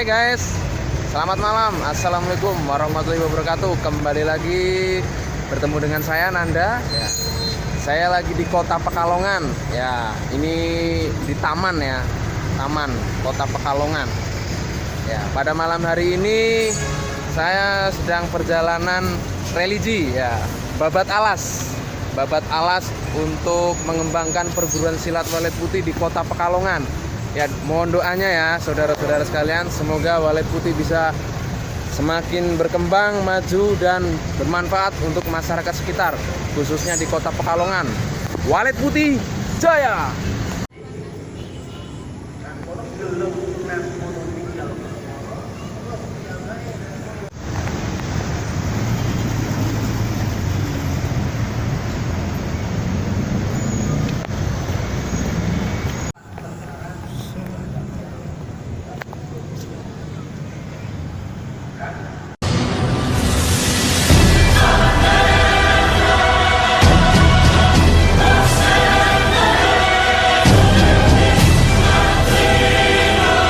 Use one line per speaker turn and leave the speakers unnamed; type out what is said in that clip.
guys, selamat malam. Assalamualaikum warahmatullahi wabarakatuh. Kembali lagi bertemu dengan saya Nanda ya. Saya lagi di kota Pekalongan ya. Ini di taman ya, taman kota Pekalongan ya. Pada malam hari ini saya sedang perjalanan religi ya, babat alas untuk mengembangkan perguruan silat Walet Putih di kota Pekalongan. Ya, mohon doanya ya saudara-saudara sekalian, semoga Walet Putih bisa semakin berkembang, maju dan bermanfaat untuk masyarakat sekitar, khususnya di kota Pekalongan. Walet Putih Jaya.